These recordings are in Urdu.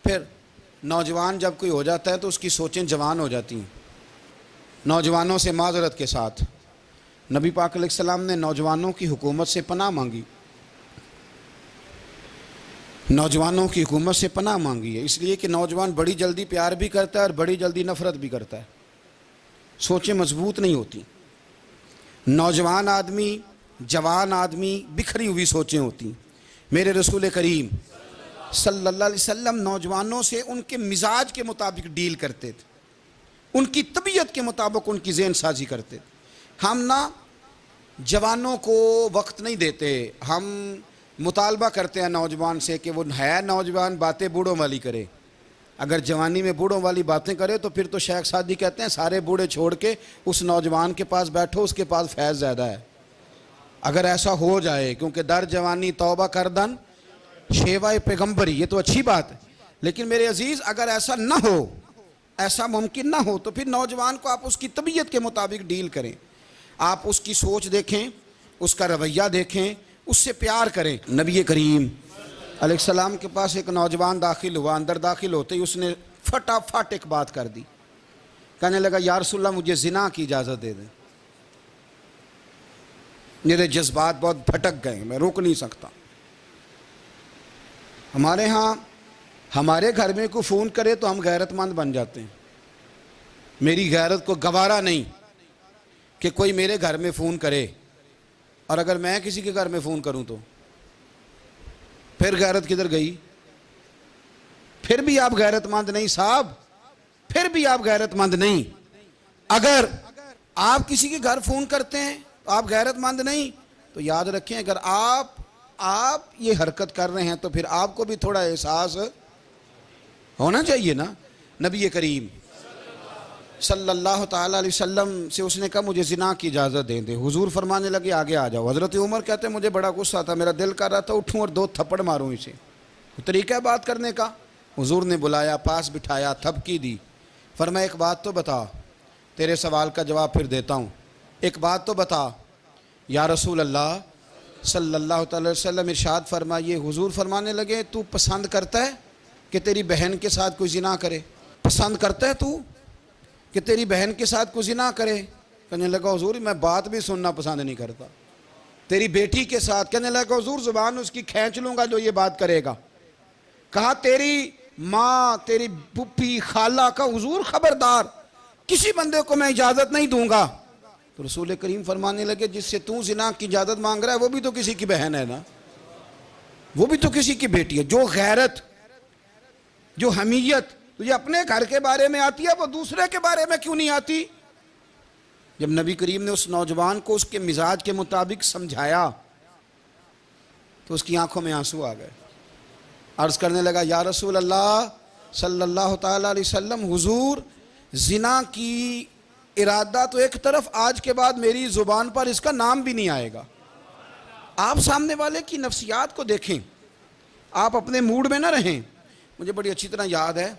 پھر نوجوان جب کوئی ہو جاتا ہے تو اس کی سوچیں جوان ہو جاتی ہیں. نوجوانوں سے معذرت کے ساتھ نبی پاک علیہ السلام نے نوجوانوں کی حکومت سے پناہ مانگی. نوجوانوں کی حکومت سے پناہ مانگی ہے، اس لیے کہ نوجوان بڑی جلدی پیار بھی کرتا ہے اور بڑی جلدی نفرت بھی کرتا ہے. سوچیں مضبوط نہیں ہوتی. نوجوان آدمی، جوان آدمی، بکھری ہوئی سوچیں ہوتی. میرے رسول کریم صلی اللہ علیہ وسلم نوجوانوں سے ان کے مزاج کے مطابق ڈیل کرتے تھے، ان کی طبیعت کے مطابق ان کی ذہن سازی کرتے تھے. ہم نہ جوانوں کو وقت نہیں دیتے، ہم مطالبہ کرتے ہیں نوجوان سے کہ وہ ہے نوجوان باتیں بوڑھوں والی کرے. اگر جوانی میں بوڑھوں والی باتیں کرے تو پھر تو شیخ سعدی کہتے ہیں سارے بوڑھے چھوڑ کے اس نوجوان کے پاس بیٹھو، اس کے پاس فیض زیادہ ہے. اگر ایسا ہو جائے، کیونکہ در جوانی توبہ کردن شیوائے پیغمبری، یہ تو اچھی بات ہے. لیکن میرے عزیز اگر ایسا نہ ہو، ایسا ممکن نہ ہو، تو پھر نوجوان کو آپ اس کی طبیعت کے مطابق ڈیل کریں. آپ اس کی سوچ دیکھیں، اس کا رویہ دیکھیں، اس سے پیار کریں. نبی کریم علیہ السلام کے پاس ایک نوجوان داخل ہوا. اندر داخل ہوتے ہی اس نے فٹافٹ ایک بات کر دی. کہنے لگا یا رسول اللہ مجھے زنا کی اجازت دے دیں. میرے جذبات بہت بھٹک گئے، میں روک نہیں سکتا. ہمارے ہاں ہمارے گھر میں کوئی فون کرے تو ہم غیرت مند بن جاتے ہیں. میری غیرت کو گوارا نہیں کہ کوئی میرے گھر میں فون کرے، اور اگر میں کسی کے گھر میں فون کروں تو پھر غیرت کدھر گئی؟ پھر بھی آپ غیرت مند نہیں صاحب، پھر بھی آپ غیرت مند نہیں. اگر آپ کسی کے گھر فون کرتے ہیں تو آپ غیرت مند نہیں، تو یاد رکھیں اگر آپ یہ حرکت کر رہے ہیں تو پھر آپ کو بھی تھوڑا احساس ہونا چاہیے نا. نبی کریم صلی اللہ تعالیٰ علیہ وسلم سے اس نے کہا مجھے زنا کی اجازت دیں دے. حضور فرمانے لگے آگے آ جاؤ. حضرت عمر کہتے ہیں مجھے بڑا غصہ تھا، میرا دل کر رہا تھا اٹھوں اور 2 تھپڑ ماروں اسے. طریقہ ہے بات کرنے کا. حضور نے بلایا، پاس بٹھایا، تھپکی دی. فرمایا ایک بات تو بتا، تیرے سوال کا جواب پھر دیتا ہوں. ایک بات تو بتا یا رسول اللہ صلی اللہ تعالی وسلم. ارشاد فرمائیے. حضور فرمانے لگے تو پسند کرتا ہے کہ تیری بہن کے ساتھ کوئی زنا کرے؟ پسند کرتا ہے تو کہ تیری بہن کے ساتھ کوئی زنا کرے؟ کہنے لگا حضور میں بات بھی سننا پسند نہیں کرتا. تیری بیٹی کے ساتھ؟ کہنے لگا حضور زبان اس کی کھینچ لوں گا جو یہ بات کرے گا. کہا تیری ماں، تیری پھوپھی، خالہ کا؟ حضور خبردار کسی بندے کو میں اجازت نہیں دوں گا. تو رسول کریم فرمانے لگے جس سے تو زنا کی اجازت مانگ رہا ہے وہ بھی تو کسی کی بہن ہے نا، وہ بھی تو کسی کی بیٹی ہے. جو غیرت، جو حمیت تجھے اپنے گھر کے بارے میں آتی ہے وہ دوسرے کے بارے میں کیوں نہیں آتی؟ جب نبی کریم نے اس نوجوان کو اس کے مزاج کے مطابق سمجھایا تو اس کی آنکھوں میں آنسو آ گئے. عرض کرنے لگا یا رسول اللہ صلی اللہ تعالیٰ علیہ وسلم حضور زنا کی ارادہ تو ایک طرف، آج کے بعد میری زبان پر اس کا نام بھی نہیں آئے گا. آپ سامنے والے کی نفسیات کو دیکھیں، آپ اپنے موڈ میں نہ رہیں. مجھے بڑی اچھی طرح یاد ہے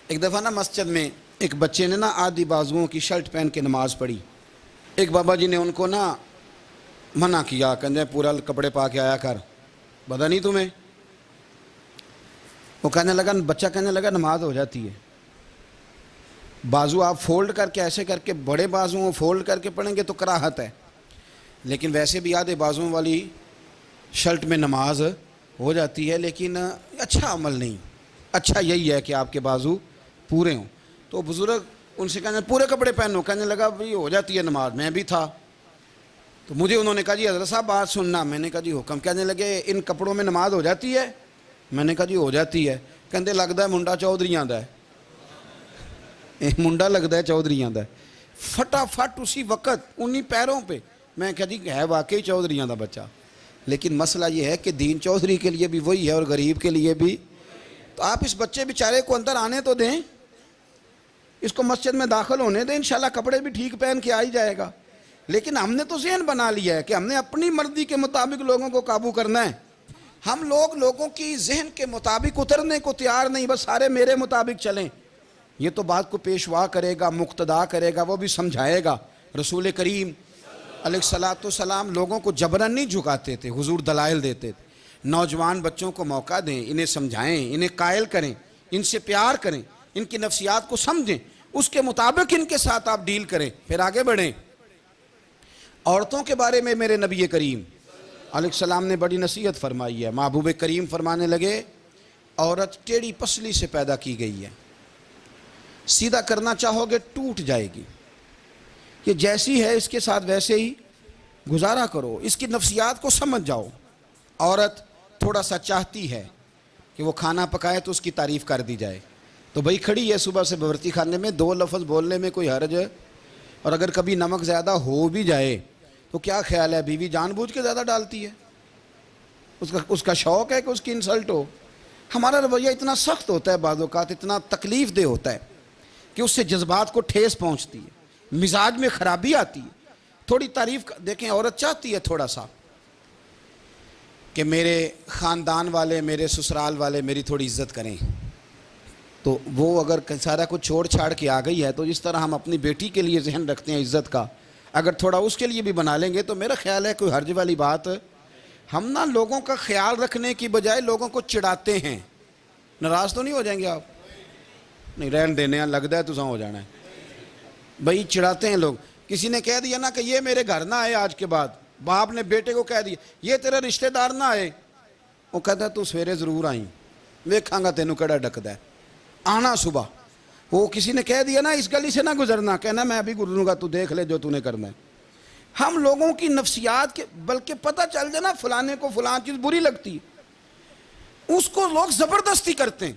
ایک دفعہ نا مسجد میں ایک بچے نے نا آدھی بازوؤں کی شرٹ پہن کے نماز پڑھی. ایک بابا جی نے ان کو نا منع کیا، کہنے پورا کپڑے پا کے آیا کر، پتہ نہیں تمہیں؟ وہ کہنے لگا، بچہ کہنے لگا نماز ہو جاتی ہے. بازو آپ فولڈ کر کے ایسے کر کے، بڑے بازوؤں فولڈ کر کے پڑھیں گے تو کراہت ہے، لیکن ویسے بھی آدھے بازوؤں والی شرٹ میں نماز ہو جاتی ہے. لیکن اچھا عمل نہیں، اچھا یہی ہے کہ آپ کے بازو پورے ہوں. تو بزرگ ان سے کہنے پورے کپڑے پہنو. کہنے لگا بھئی ہو جاتی ہے نماز، میں بھی تھا. تو مجھے انہوں نے کہا جی حضرت صاحب بات سننا. میں نے کہا جی حکم. کہنے لگے ان کپڑوں میں نماز ہو جاتی ہے؟ میں نے کہا جی ہو جاتی ہے. کہندے لگتا ہے منڈا چودھریاں دا ہے. منڈا لگتا ہے چودھریاں دا ہے. فٹافٹ اسی وقت انہی پیروں پہ میں کہا جی ہے واقعی چودھریاں دا بچہ. لیکن مسئلہ یہ ہے کہ دین چودھری کے لیے بھی وہی ہے اور غریب کے لیے بھی. تو آپ اس بچے بیچارے کو اندر آنے تو دیں، اس کو مسجد میں داخل ہونے دیں، انشاءاللہ کپڑے بھی ٹھیک پہن کے آ ہی جائے گا. لیکن ہم نے تو ذہن بنا لیا ہے کہ ہم نے اپنی مرضی کے مطابق لوگوں کو قابو کرنا ہے. ہم لوگوں کی ذہن کے مطابق اترنے کو تیار نہیں، بس سارے میرے مطابق چلیں. یہ تو بات کو پیشوا کرے گا، مقتدا کرے گا، وہ بھی سمجھائے گا. رسول کریم علیہ الصلوۃ والسلام لوگوں کو جبرن نہیں جھکاتے تھے، حضور دلائل دیتے تھے. نوجوان بچوں کو موقع دیں، انہیں سمجھائیں، انہیں قائل کریں، ان سے پیار کریں، ان کی نفسیات کو سمجھیں، اس کے مطابق ان کے ساتھ آپ ڈیل کریں، پھر آگے بڑھیں۔ عورتوں کے بارے میں میرے نبی کریم علیہ السلام نے بڑی نصیحت فرمائی ہے۔ محبوب کریم فرمانے لگے عورت ٹیڑھی پسلی سے پیدا کی گئی ہے، سیدھا کرنا چاہو گے ٹوٹ جائے گی، یہ جیسی ہے اس کے ساتھ ویسے ہی گزارا کرو، اس کی نفسیات کو سمجھ جاؤ۔ عورت تھوڑا سا چاہتی ہے کہ وہ کھانا پکائے تو اس کی تعریف کر دی جائے، تو بھئی کھڑی ہے صبح سے باورچی خانے میں، 2 لفظ بولنے میں کوئی حرج ہے؟ اور اگر کبھی نمک زیادہ ہو بھی جائے تو کیا خیال ہے، بیوی جان بوجھ کے زیادہ ڈالتی ہے؟ اس کا شوق ہے کہ اس کی انسلٹ ہو؟ ہمارا رویہ اتنا سخت ہوتا ہے، بعض اوقات اتنا تکلیف دہ ہوتا ہے کہ اس سے جذبات کو ٹھیس پہنچتی ہے، مزاج میں خرابی آتی ہے۔ تھوڑی تعریف دیکھیں، عورت چاہتی ہے تھوڑا سا کہ میرے خاندان والے، میرے سسرال والے میری تھوڑی عزت کریں، تو وہ اگر سارا کچھ چھوڑ چھاڑ کے آ گئی ہے تو جس طرح ہم اپنی بیٹی کے لیے ذہن رکھتے ہیں عزت کا، اگر تھوڑا اس کے لیے بھی بنا لیں گے تو میرا خیال ہے کوئی حرج والی بات۔ ہم نا لوگوں کا خیال رکھنے کی بجائے لوگوں کو چڑھاتے ہیں۔ ناراض تو نہیں ہو جائیں گے آپ؟ نہیں، رہن دینے لگتا ہے تو ہو جانا ہے بھائی، چڑھاتے ہیں لوگ۔ کسی نے کہہ دیا نا کہ یہ میرے گھر نہ آئے آج کے بعد، باپ نے بیٹے کو کہہ دیا یہ تیرے رشتہ دار نہ آئے، وہ کہتا ہے تو سویرے ضرور آئیں، ویکھاں گا تینوں کیڑا ڈکدا ہے، آنا صبح۔ وہ کسی نے کہہ دیا نا اس گلی سے نہ گزرنا، کہنا میں ابھی گزروں گا، تو دیکھ لے جو تو نے کرنا ہے۔ ہم لوگوں کی نفسیات کے بلکہ پتہ چل جائے نا فلانے کو فلاں چیز بری لگتی ہے، اس کو لوگ زبردستی کرتے ہیں،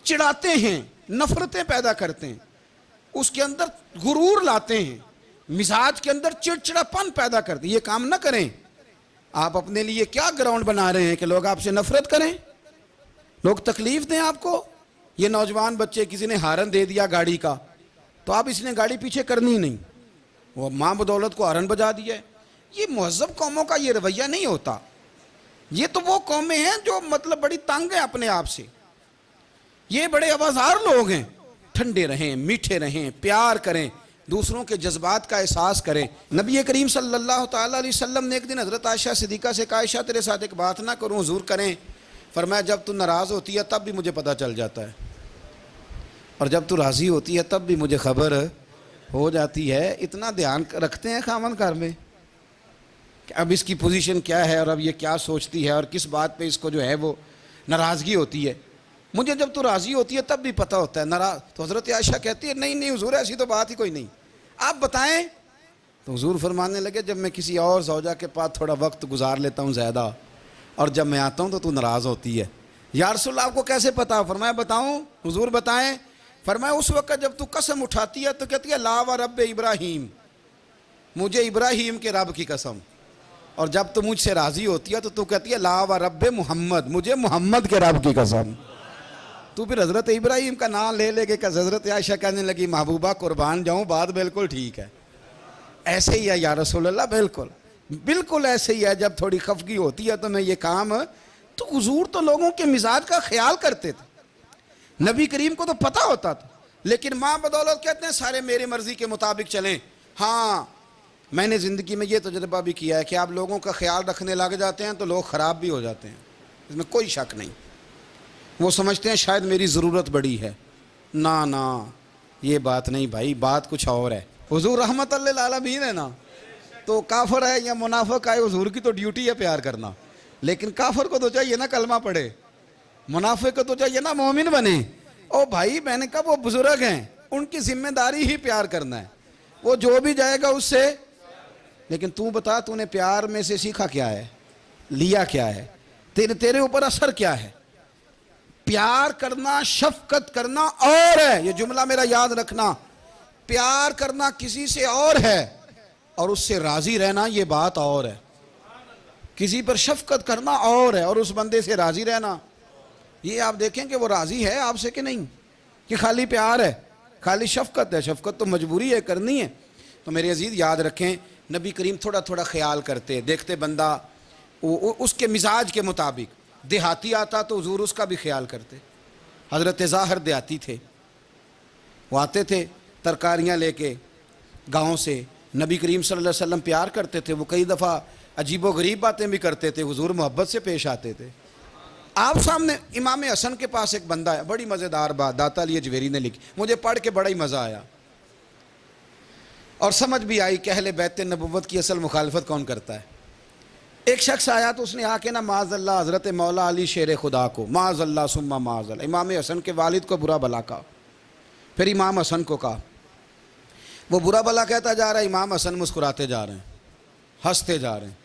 چڑھاتے ہیں، نفرتیں پیدا کرتے ہیں، اس کے اندر غرور لاتے ہیں، مزاج کے اندر چڑچڑاپن پیدا کرتے ہیں۔ یہ کام نہ کریں۔ آپ اپنے لیے کیا گراؤنڈ بنا رہے ہیں کہ لوگ آپ سے نفرت کریں، لوگ تکلیف دیں آپ کو؟ یہ نوجوان بچے کسی نے ہارن دے دیا گاڑی کا تو آپ اس نے گاڑی پیچھے کرنی نہیں، وہ ماں بدولت کو ہارن بجا دیا ہے۔ یہ مہذب قوموں کا یہ رویہ نہیں ہوتا۔ یہ تو وہ قومیں ہیں جو مطلب بڑی تنگ ہیں اپنے آپ سے، یہ بڑے آوازار لوگ ہیں۔ ٹھنڈے رہیں، میٹھے رہیں، پیار کریں، دوسروں کے جذبات کا احساس کریں۔ نبی کریم صلی اللہ تعالیٰ علیہ وسلم نے ایک دن حضرت عائشہ صدیقہ سے کہا عائشہ تیرے ساتھ ایک بات نہ کروں، حضور کریں؟ فرمایا جب تو ناراض ہوتی ہے تب بھی مجھے پتہ چل جاتا ہے، اور جب تو راضی ہوتی ہے تب بھی مجھے خبر ہو جاتی ہے۔ اتنا دھیان رکھتے ہیں خاوند گھر میں کہ اب اس کی پوزیشن کیا ہے اور اب یہ کیا سوچتی ہے اور کس بات پہ اس کو جو ہے وہ ناراضگی ہوتی ہے۔ مجھے جب تو راضی ہوتی ہے تب بھی پتہ ہوتا ہے، ناراض تو حضرت عائشہ کہتی ہے نہیں نہیں حضور ایسی تو بات ہی کوئی نہیں، آپ بتائیں۔ تو حضور فرمانے لگے جب میں کسی اور زوجہ کے پاس تھوڑا وقت گزار لیتا ہوں زیادہ، اور جب میں آتا ہوں تو ناراض ہوتی ہے۔ یا رسول اللہ آپ کو کیسے پتا؟ فرمایا بتاؤں؟ حضور بتائیں۔ فرمایا اس وقت جب تو قسم اٹھاتی ہے تو کہتی ہے لا و رب ابراہیم، مجھے ابراہیم کے رب کی قسم، اور جب تو مجھ سے راضی ہوتی ہے تو کہتی ہے لا و رب محمد، مجھے محمد کے رب کی قسم۔ تو پھر حضرت ابراہیم کا نام لے لے کے حضرت عائشہ کہنے لگی محبوبہ قربان جاؤں، بات بالکل ٹھیک ہے، ایسے ہی ہے یا رسول اللہ، بالکل بالکل ایسے ہی ہے۔ جب تھوڑی خفگی ہوتی ہے تو میں یہ کام، تو حضور تو لوگوں کے مزاج کا خیال کرتے تھے، نبی کریم کو تو پتہ ہوتا تھا، لیکن ماں بدولت کہتے ہیں سارے میری مرضی کے مطابق چلیں۔ ہاں میں نے زندگی میں یہ تجربہ بھی کیا ہے کہ آپ لوگوں کا خیال رکھنے لگ جاتے ہیں تو لوگ خراب بھی ہو جاتے ہیں، اس میں کوئی شک نہیں۔ وہ سمجھتے ہیں شاید میری ضرورت بڑی ہے، نہ یہ بات نہیں بھائی، بات کچھ اور ہے۔ حضور رحمت اللہ للعالمین ہے نا، تو کافر ہے یا منافق ہے، حضور کی تو ڈیوٹی ہے پیار کرنا، لیکن کافر کو تو چاہیے نا کلمہ پڑھے، منافق کو تو چاہیے نا مومن بنے۔ او بھائی میں نے کہا وہ بزرگ ہیں، ان کی ذمہ داری ہی پیار کرنا ہے، وہ جو بھی جائے گا اس سے۔ لیکن تو بتا تو نے پیار میں سے سیکھا کیا ہے، لیا کیا ہے، تیرے اوپر اثر کیا ہے؟ پیار کرنا، شفقت کرنا اور ہے، یہ جملہ میرا یاد رکھنا، پیار کرنا کسی سے اور ہے اور اس سے راضی رہنا یہ بات اور ہے۔ کسی پر شفقت کرنا اور ہے اور اس بندے سے راضی رہنا، یہ آپ دیکھیں کہ وہ راضی ہے آپ سے کہ نہیں، کہ خالی پیار ہے، خالی شفقت ہے۔ شفقت تو مجبوری ہے، کرنی ہے۔ تو میرے عزیز یاد رکھیں نبی کریم تھوڑا تھوڑا خیال کرتے، دیکھتے بندہ اس کے مزاج کے مطابق، دیہاتی آتا تو حضور اس کا بھی خیال کرتے۔ حضرت ظاہر دیہاتی تھے، وہ آتے تھے ترکاریاں لے کے گاؤں سے، نبی کریم صلی اللہ علیہ وسلم پیار کرتے تھے، وہ کئی دفعہ عجیب و غریب باتیں بھی کرتے تھے، حضور محبت سے پیش آتے تھے. آپ سامنے امام حسن کے پاس ایک بندہ ہے، بڑی مزیدار بات داتا علی اجویری نے لکھی، مجھے پڑھ کے بڑا ہی مزہ آیا اور سمجھ بھی آئی کہ اہل بیت نبوت کی اصل مخالفت کون کرتا ہے. ایک شخص آیا تو اس نے آ کے نا معاذ اللہ حضرت مولا علی شیر خدا کو، معاذ اللہ ثم معاذ اللہ، امام حسن کے والد کو برا بلا کہا. پھر امام حسن کو کہا، وہ برا بلا کہتا جا رہا ہے، امام حسن مسکراتے جا رہے ہیں، ہنستے جا رہے ہیں.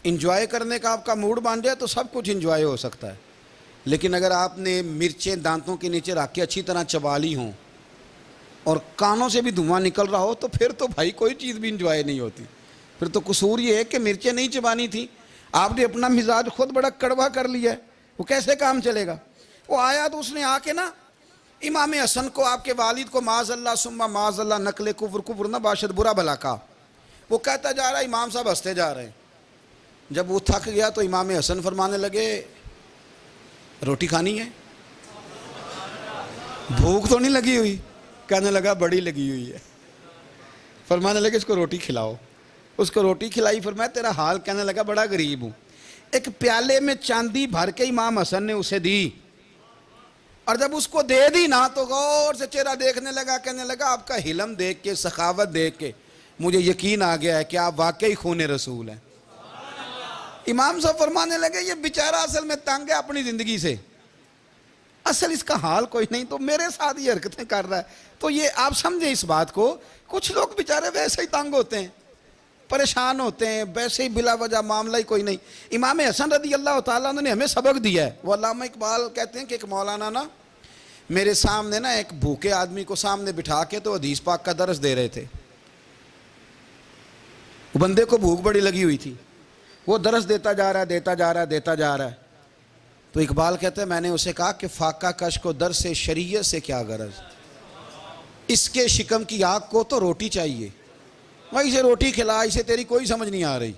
انجوائے کرنے کا آپ کا موڈ بن جائے تو سب کچھ انجوائے ہو سکتا ہے، لیکن اگر آپ نے مرچیں دانتوں کے نیچے رکھ کے اچھی طرح چبا لی ہوں اور کانوں سے بھی دھواں نکل رہا ہو تو پھر تو بھائی کوئی چیز بھی انجوائے نہیں ہوتی. پھر تو قصور یہ ہے کہ مرچیں نہیں چبانی تھی، آپ نے اپنا مزاج خود بڑا کڑوا کر لیا ہے، وہ کیسے کام چلے گا. وہ آیا تو اس نے آ کے نا امام حسن کو، آپ کے والد کو معاذ اللہ ثم معاذ اللہ نقل کفر نہ باشد برا بلا کہا. وہ کہتا جا رہا ہے، امام صاحب ہنستے جا رہے ہیں. جب وہ تھک گیا تو امام حسن فرمانے لگے، روٹی کھانی ہے؟ بھوک تو نہیں لگی ہوئی؟ کہنے لگا بڑی لگی ہوئی ہے. فرمانے لگے اس کو روٹی کھلاؤ. اس کو روٹی کھلائی. فرمایا تیرا حال؟ کہنے لگا بڑا غریب ہوں. ایک پیالے میں چاندی بھر کے امام حسن نے اسے دی، اور جب اس کو دے دی نا تو غور سے چہرہ دیکھنے لگا. کہنے لگا آپ کا حلم دیکھ کے، سخاوت دیکھ کے مجھے یقین آ گیا ہے کہ آپ واقعی خون رسول ہیں. امام صاحب فرمانے لگے یہ بیچارہ اصل میں تنگ ہے اپنی زندگی سے، اصل اس کا حال کوئی نہیں، تو میرے ساتھ یہ حرکتیں کر رہا ہے. تو یہ آپ سمجھیں اس بات کو، کچھ لوگ بیچارے ویسے ہی تنگ ہوتے ہیں، پریشان ہوتے ہیں، ویسے ہی بلا وجہ معاملہ ہی کوئی نہیں. امام حسن رضی اللہ تعالیٰ عنہ نے ہمیں سبق دیا ہے. وہ علامہ اقبال کہتے ہیں کہ ایک مولانا نا میرے سامنے نا ایک بھوکے آدمی کو سامنے بٹھا کے تو حدیث پاک کا درس دے رہے تھے. وہ بندے کو بھوک بڑی لگی ہوئی تھی، وہ درس دیتا جا رہا ہے. تو اقبال کہتے ہیں میں نے اسے کہا کہ فاقہ کش کو درس شریعت سے کیا غرض، اس کے شکم کی آگ کو تو روٹی چاہیے، وہیں سے روٹی کھلا، اسے تیری کوئی سمجھ نہیں آ رہی،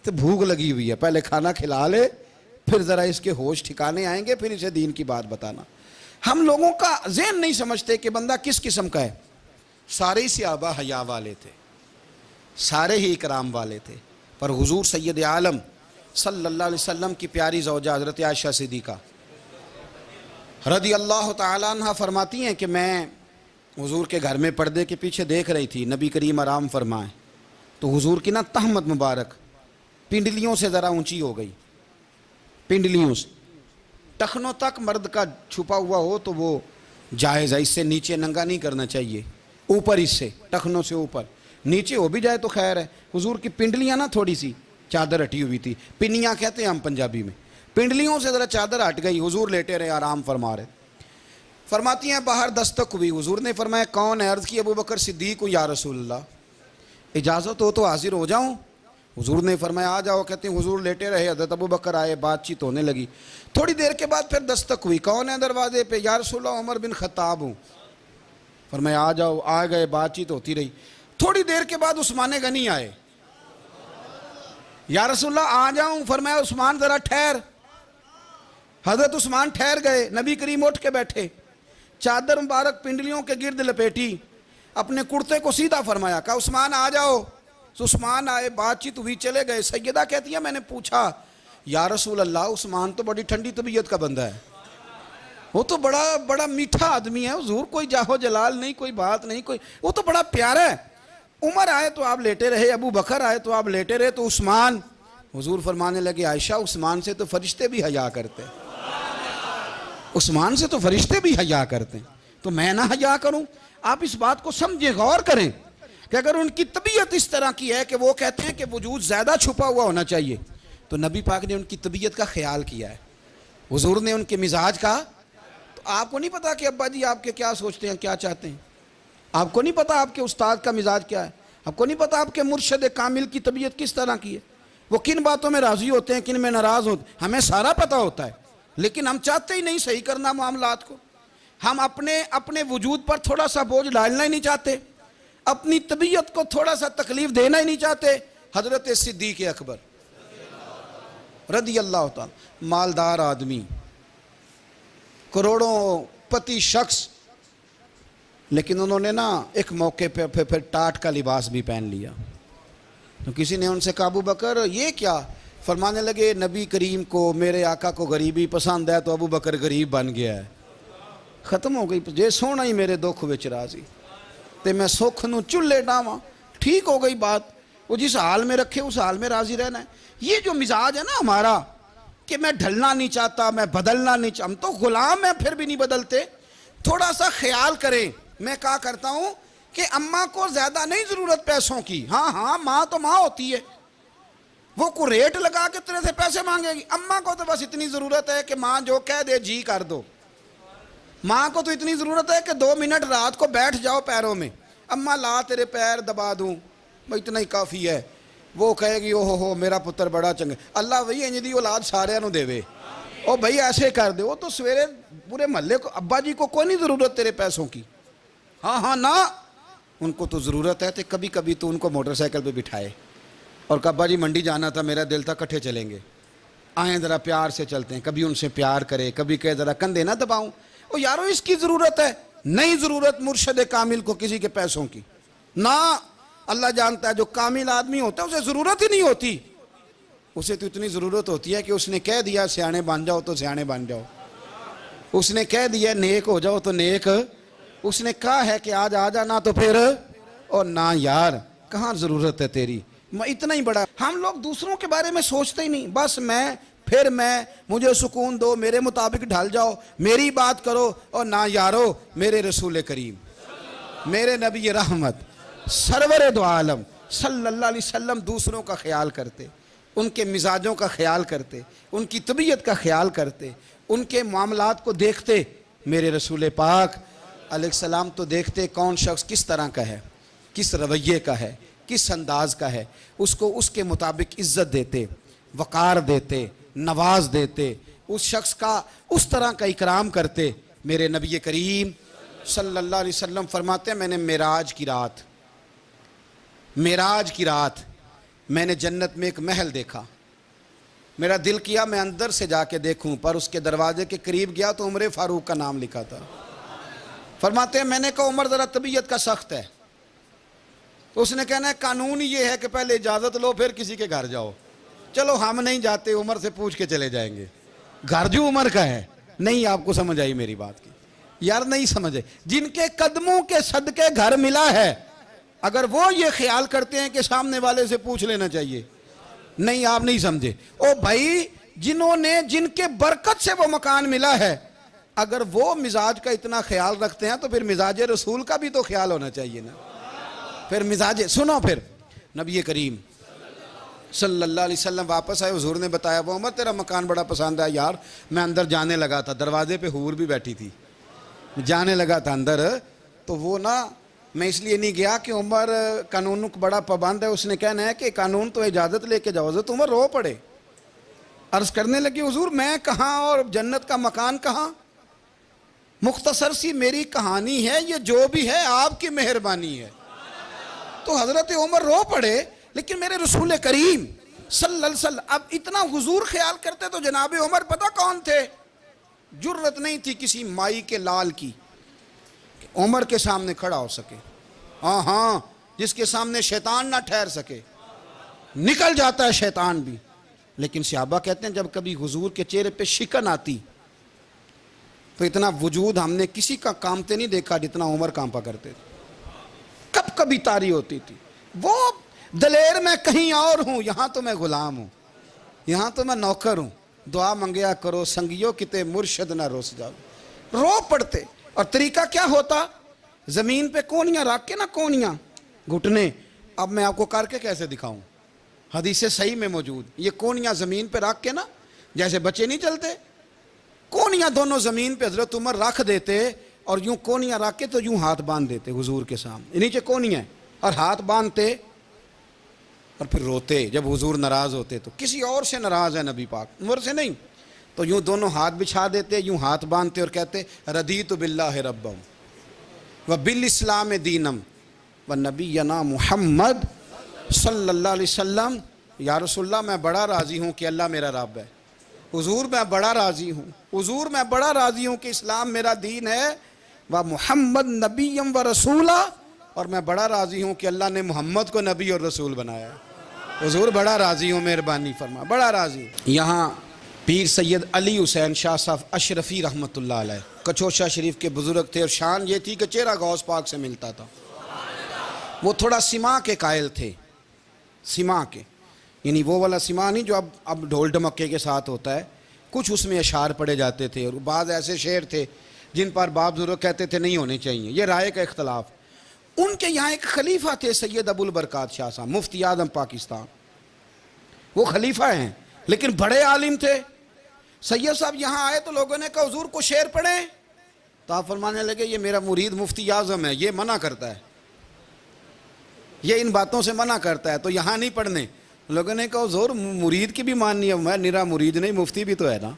تو بھوک لگی ہوئی ہے، پہلے کھانا کھلا لے، پھر ذرا اس کے ہوش ٹھکانے آئیں گے، پھر اسے دین کی بات بتانا. ہم لوگوں کا ذہن نہیں سمجھتے کہ بندہ کس قسم کا ہے. سارے ہی صحابہ حیا والے تھے، سارے ہی اکرام والے تھے، پر حضور سید عالم صلی اللہ علیہ وسلم کی پیاری زوجہ حضرت عائشہ صدیقہ رضی اللہ تعالیٰ عنہ فرماتی ہیں کہ میں حضور کے گھر میں پردے کے پیچھے دیکھ رہی تھی، نبی کریم آرام فرمائیں تو حضور کی نا تہمت مبارک پنڈلیوں سے ذرا اونچی ہو گئی، پنڈلیوں سے ٹخنوں تک مرد کا چھپا ہوا ہو تو وہ جائز ہے، اس سے نیچے ننگا نہیں کرنا چاہیے، اوپر اس سے ٹخنوں سے اوپر، نیچے ہو بھی جائے تو خیر ہے. حضور کی پنڈلیاں نا تھوڑی سی چادر ہٹی ہوئی تھی، پنیاں کہتے ہیں ہم پنجابی میں، پنڈلیوں سے ذرا چادر ہٹ گئی، حضور لیٹے رہے آرام فرما رہے. فرماتی ہیں باہر دستک ہوئی، حضور نے فرمایا کون ہے؟ عرض کی ابو بکر صدیق ہوں یا رسول اللہ، اجازت ہو تو حاضر ہو جاؤں؟ حضور نے فرمایا آ جاؤ. کہتے ہیں حضور لیٹے رہے، حضرت ابو بکر آئے، بات چیت ہونے لگی. تھوڑی دیر کے بعد پھر دستک ہوئی، کون ہے دروازے پہ؟ یا رسول اللہ عمر بن خطاب ہوں. فرمایا آ جاؤ. آ گئے، بات چیت ہوتی رہی. تھوڑی دیر کے بعد عثمان غنی آئے، یا رسول اللہ آ جاؤں؟ فرمایا عثمان ذرا ٹھہر. حضرت عثمان ٹھہر گئے، نبی کریم اٹھ کے بیٹھے، چادر مبارک پنڈلیوں کے گرد لپیٹی، اپنے کرتے کو سیدھا فرمایا، کہا عثمان آ جاؤ. تو عثمان آئے، بات چیت ہوئی، چلے گئے. سیدہ کہتی ہے میں نے پوچھا یا رسول اللہ عثمان تو بڑی ٹھنڈی طبیعت کا بندہ ہے، وہ تو بڑا میٹھا آدمی ہے، حضور کوئی جاہو جلال نہیں، کوئی بات نہیں، کوئی، وہ تو بڑا پیارا ہے. عمر آئے تو آپ لیٹے رہے، ابو بکر آئے تو آپ لیٹے رہے، تو عثمان؟ حضور فرمانے لگے عائشہ عثمان سے تو فرشتے بھی حیا کرتے ہیں، عثمان سے تو فرشتے بھی حیا کرتے ہیں، تو میں نہ حیا کروں؟ آپ اس بات کو سمجھیں، غور کریں کہ اگر ان کی طبیعت اس طرح کی ہے کہ وہ کہتے ہیں کہ وجود زیادہ چھپا ہوا ہونا چاہیے، تو نبی پاک نے ان کی طبیعت کا خیال کیا ہے، حضور نے ان کے مزاج کا. تو آپ کو نہیں پتا کہ ابا جی آپ کے کیا سوچتے ہیں، کیا چاہتے ہیں؟ آپ کو نہیں پتا آپ کے استاد کا مزاج کیا ہے؟ آپ کو نہیں پتا آپ کے مرشد کامل کی طبیعت کس طرح کی ہے؟ وہ کن باتوں میں راضی ہوتے ہیں، کن میں ناراض ہوتے ہیں، ہمیں سارا پتا ہوتا ہے، لیکن ہم چاہتے ہی نہیں صحیح کرنا معاملات کو. ہم اپنے وجود پر تھوڑا سا بوجھ ڈالنا ہی نہیں چاہتے، اپنی طبیعت کو تھوڑا سا تکلیف دینا ہی نہیں چاہتے. حضرت صدیق اکبر رضی اللہ تعالی، مالدار آدمی، کروڑوں پتی شخص، لیکن انہوں نے نا ایک موقع پہ پھر ٹاٹ کا لباس بھی پہن لیا. تو کسی نے ان سے کہا ابو بکر یہ کیا؟ فرمانے لگے نبی کریم کو میرے آقا کو غریبی پسند ہے تو ابو بکر غریب بن گیا ہے. ختم ہو گئی. جے سونا ہی میرے دکھ وچ راضی تے میں سکھ نو چلے ڈاواں. ٹھیک ہو گئی بات. وہ جس حال میں رکھے اس حال میں راضی رہنا ہے. یہ جو مزاج ہے نا ہمارا کہ میں ڈھلنا نہیں چاہتا، میں بدلنا نہیں چاہتا، ہم تو غلام ہیں پھر بھی نہیں بدلتے. تھوڑا سا خیال کریں. میں کہا کرتا ہوں کہ اماں کو زیادہ نہیں ضرورت پیسوں کی. ہاں ماں تو ماں ہوتی ہے، وہ کو ریٹ لگا کے تیرے سے پیسے مانگے گی. اماں کو تو بس اتنی ضرورت ہے کہ ماں جو کہہ دے جی کر دو. ماں کو تو اتنی ضرورت ہے کہ 2 منٹ رات کو بیٹھ جاؤ پیروں میں، اماں لا تیرے پیر دبا دوں، بھائی اتنا ہی کافی ہے. وہ کہے گی او ہو میرا پتر بڑا چنگا. اللہ وہی انج دی اولاد سارے نو دے وے. او بھائی ایسے کر دے. وہ تو سویرے پورے محلے کو ابا جی کو کوئی نہیں ضرورت تیرے پیسوں کی. ہاں نا ان کو تو ضرورت ہے. تو کبھی کبھی تو ان کو موٹر سائیکل پہ بٹھائے اور کہ ابا جی منڈی جانا تھا میرا دل تھا کٹھے چلیں گے، آئیں ذرا پیار سے چلتے ہیں. کبھی ان سے پیار کرے، کبھی کہے ذرا کندھے نہ دباؤں. او یارو اس کی ضرورت ہے. نہیں ضرورت مرشد کامل کو کسی کے پیسوں کی. نہ اللہ جانتا ہے جو کامل آدمی ہوتا ہے اسے ضرورت ہی نہیں ہوتی. اسے تو اتنی ضرورت ہوتی ہے کہ اس نے کہہ دیا سیانے بن جاؤ تو سیانے بن جاؤ. اس نے کہہ دیا نیک ہو جاؤ تو نیک. اس نے کہا ہے کہ آج آ جانا تو پھر اور نہ یار کہاں ضرورت ہے تیری. میں اتنا ہی بڑا. ہم لوگ دوسروں کے بارے میں سوچتے ہی نہیں. بس میں مجھے سکون دو، میرے مطابق ڈھل جاؤ، میری بات کرو. اور نہ یارو میرے رسول کریم، میرے نبی رحمت سرور دو عالم صلی اللہ علیہ وسلم دوسروں کا خیال کرتے، ان کے مزاجوں کا خیال کرتے، ان کی طبیعت کا خیال کرتے، ان کے معاملات کو دیکھتے. میرے رسول پاک علیہ السلام تو دیکھتے کون شخص کس طرح کا ہے، کس رویے کا ہے، کس انداز کا ہے. اس کو اس کے مطابق عزت دیتے، وقار دیتے، نواز دیتے. اس شخص کا اس طرح کا اکرام کرتے. میرے نبی کریم صلی اللہ علیہ وسلم فرماتے ہیں میں نے معراج کی رات میں نے جنت میں ایک محل دیکھا. میرا دل کیا میں اندر سے جا کے دیکھوں، پر اس کے دروازے کے قریب گیا تو عمر فاروق کا نام لکھا تھا. فرماتے ہیں میں نے کہا عمر ذرا طبیعت کا سخت ہے. اس نے کہنا ہے قانون یہ ہے کہ پہلے اجازت لو پھر کسی کے گھر جاؤ. چلو ہم نہیں جاتے، عمر سے پوچھ کے چلے جائیں گے. گھر جو عمر کا ہے. نہیں آپ کو سمجھ آئی میری بات کی؟ یار نہیں سمجھے. جن کے قدموں کے صدقے گھر ملا ہے، اگر وہ یہ خیال کرتے ہیں کہ سامنے والے سے پوچھ لینا چاہیے، نہیں آپ نہیں سمجھے. او بھائی جن کے برکت سے وہ مکان ملا ہے، اگر وہ مزاج کا اتنا خیال رکھتے ہیں تو پھر مزاج رسول کا بھی تو خیال ہونا چاہیے نا. پھر مزاج سنو. پھر نبی کریم صلی اللہ علیہ وسلم واپس آئے. حضور نے بتایا وہ عمر تیرا مکان بڑا پسند ہے. یار میں اندر جانے لگا تھا، دروازے پہ حور بھی بیٹھی تھی، جانے لگا تھا اندر تو وہ میں اس لیے نہیں گیا کہ عمر قانون کو بڑا پابند ہے. اس نے کہنا ہے کہ قانون تو اجازت لے کے جاؤ. حضرت عمر رو پڑے، عرض کرنے لگی حضور میں کہاں اور جنت کا مکان کہاں. مختصر سی میری کہانی ہے، یہ جو بھی ہے آپ کی مہربانی ہے. تو حضرت عمر رو پڑے. لیکن میرے رسول کریم صلی اللہ علیہ وسلم اب اتنا حضور خیال کرتے تو جناب عمر پتہ کون تھے؟ جرت نہیں تھی کسی مائی کے لال کی کہ عمر کے سامنے کھڑا ہو سکے. ہاں جس کے سامنے شیطان نہ ٹھہر سکے. نکل جاتا ہے شیطان بھی. لیکن صحابہ کہتے ہیں جب کبھی حضور کے چہرے پہ شکن آتی تو اتنا وجود ہم نے کسی کا کامتے نہیں دیکھا جتنا عمر کانپا کرتے تھے. کبھی تاری ہوتی تھی. وہ دلیر میں کہیں اور ہوں، یہاں تو میں غلام ہوں، یہاں تو میں نوکر ہوں. دعا منگیا کرو سنگیو کتے مرشد نہ روس جاؤ. رو پڑتے. اور طریقہ کیا ہوتا؟ زمین پہ کونیاں رکھ کے کونیاں گھٹنے. اب میں آپ کو کر کے کیسے دکھاؤں؟ حدیث صحیح میں موجود. یہ کونیاں زمین پہ رکھ کے جیسے بچے نہیں چلتے، کونیاں دونوں زمین پہ حضرت عمر رکھ دیتے اور یوں کونیاں رکھ کے تو یوں ہاتھ باندھ دیتے حضور کے سامنے. نیچے کونیاں اور ہاتھ باندھتے اور پھر روتے. جب حضور ناراض ہوتے تو کسی اور سے ناراض ہے نبی پاک، عمر سے نہیں، تو یوں دونوں ہاتھ بچھا دیتے، یوں ہاتھ باندھتے اور کہتے رضیت باللہ ربم وبالاسلام دینم ونبینا محمد صلی اللہ علیہ وسلم. یا رسول اللہ میں بڑا راضی ہوں کہ اللہ میرا رب ہے. حضور میں بڑا راضی ہوں، حضور میں بڑا راضی ہوں کہ اسلام میرا دین ہے. و محمد نبیم و رسولہ، اور میں بڑا راضی ہوں کہ اللہ نے محمد کو نبی اور رسول بنایا ہے. حضور بڑا راضی ہوں، مہربانی فرما، بڑا راضی ہوں۔ یہاں پیر سید علی حسین شاہ صاحب اشرفی رحمۃ اللہ علیہ کچوشا شریف کے بزرگ تھے، اور شان یہ تھی کہ چہرہ غوث پاک سے ملتا تھا۔ وہ تھوڑا سما کے قائل تھے، سما کے، یعنی وہ والا سما نہیں جو اب ڈھول ڈمکے کے ساتھ ہوتا ہے، کچھ اس میں اشعار پڑے جاتے تھے، اور بعض ایسے شعر تھے جن پر باپ بزرگ کہتے تھے نہیں ہونے چاہیے، یہ رائے کا اختلاف۔ ان کے یہاں ایک خلیفہ تھے سید ابو البرکات شاہ صاحب، مفتی اعظم پاکستان، وہ خلیفہ ہیں لیکن بڑے عالم تھے۔ سید صاحب یہاں آئے تو لوگوں نے کہا حضور کو شعر پڑھیں، تو آپ فرمانے لگے یہ میرا مرید مفتی اعظم ہے، یہ منع کرتا ہے، یہ ان باتوں سے منع کرتا ہے، تو یہاں نہیں پڑھنے۔ لوگوں نے کہا حضور مرید کی بھی ماننی ہے، میں نرا مرید نہیں، مفتی بھی تو ہے نا،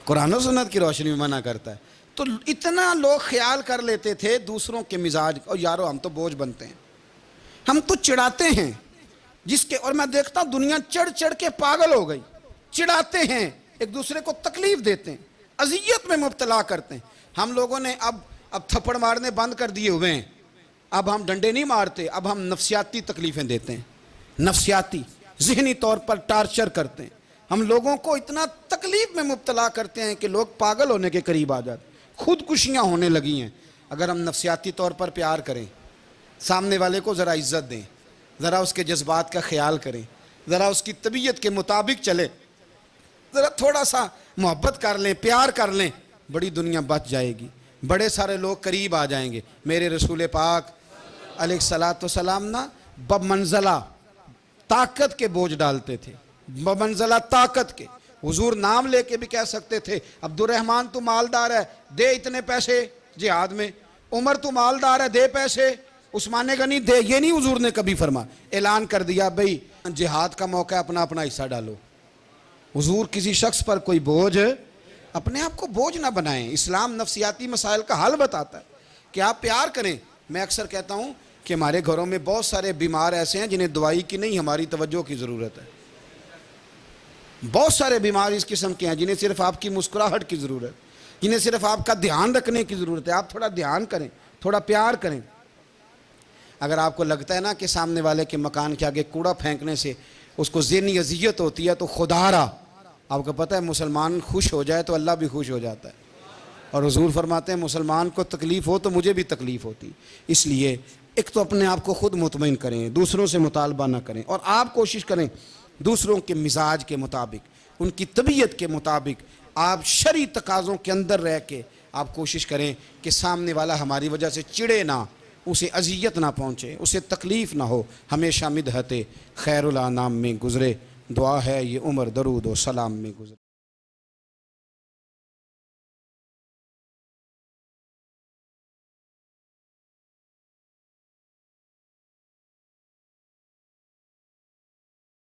قرآن و سنت کی روشنی میں منع کرتا ہے۔ تو اتنا لوگ خیال کر لیتے تھے دوسروں کے مزاج، اور یارو ہم تو بوجھ بنتے ہیں، ہم تو چڑھاتے ہیں جس کے، اور میں دیکھتا ہوں دنیا چڑھ چڑھ کے پاگل ہو گئی، چڑھاتے ہیں، ایک دوسرے کو تکلیف دیتے ہیں، اذیت میں مبتلا کرتے ہیں۔ ہم لوگوں نے اب تھپڑ مارنے بند کر دیے ہوئے ہیں، اب ہم ڈنڈے نہیں مارتے، اب ہم نفسیاتی تکلیفیں دیتے ہیں، نفسیاتی ذہنی طور پر ٹارچر کرتے ہیں، ہم لوگوں کو اتنا تکلیف میں مبتلا کرتے ہیں کہ لوگ پاگل ہونے کے قریب آ جاتے ہیں، خودکشیاں ہونے لگی ہیں۔ اگر ہم نفسیاتی طور پر پیار کریں، سامنے والے کو ذرا عزت دیں، ذرا اس کے جذبات کا خیال کریں، ذرا اس کی طبیعت کے مطابق چلیں، ذرا تھوڑا سا محبت کر لیں، پیار کر لیں، بڑی دنیا بچ جائے گی، بڑے سارے لوگ قریب آ جائیں گے۔ میرے رسول پاک علیہ الصلاۃ والسلام نا بمنزلہ طاقت کے بوجھ ڈالتے تھے، بمنزلہ طاقت کے۔ حضور نام لے کے بھی کہہ سکتے تھے عبد الرحمن تو مالدار ہے، دے اتنے پیسے جہاد میں، عمر تو مالدار ہے، دے پیسے، عثمان غنی دے، یہ نہیں حضور نے کبھی فرما، اعلان کر دیا بھئی جہاد کا موقع ہے، اپنا اپنا حصہ ڈالو۔ حضور کسی شخص پر کوئی بوجھ، اپنے آپ کو بوجھ نہ بنائیں۔ اسلام نفسیاتی مسائل کا حل بتاتا ہے کہ آپ پیار کریں۔ میں اکثر کہتا ہوں کہ ہمارے گھروں میں بہت سارے بیمار ایسے ہیں جنہیں دوائی کی نہیں ہماری توجہ کی ضرورت ہے، بہت سارے بیمار اس قسم کے ہیں جنہیں صرف آپ کی مسکراہٹ کی ضرورت، جنہیں صرف آپ کا دھیان رکھنے کی ضرورت ہے۔ آپ تھوڑا دھیان کریں، تھوڑا پیار کریں۔ اگر آپ کو لگتا ہے نا کہ سامنے والے کے مکان کے آگے کوڑا پھینکنے سے اس کو ذہنی اذیت ہوتی ہے، تو خدا را آپ کو پتہ ہے مسلمان خوش ہو جائے تو اللہ بھی خوش ہو جاتا ہے، اور حضور فرماتے ہیں مسلمان کو تکلیف ہو تو مجھے بھی تکلیف ہوتی۔ اس لیے ایک تو اپنے آپ کو خود مطمئن کریں، دوسروں سے مطالبہ نہ کریں، اور آپ کوشش کریں دوسروں کے مزاج کے مطابق، ان کی طبیعت کے مطابق، آپ شرعی تقاضوں کے اندر رہ کے آپ کوشش کریں کہ سامنے والا ہماری وجہ سے چڑے نہ، اسے اذیت نہ پہنچے، اسے تکلیف نہ ہو، ہمیشہ مدحت خیر الانام میں گزرے۔ دعا ہے یہ عمر درود و سلام میں گزرے۔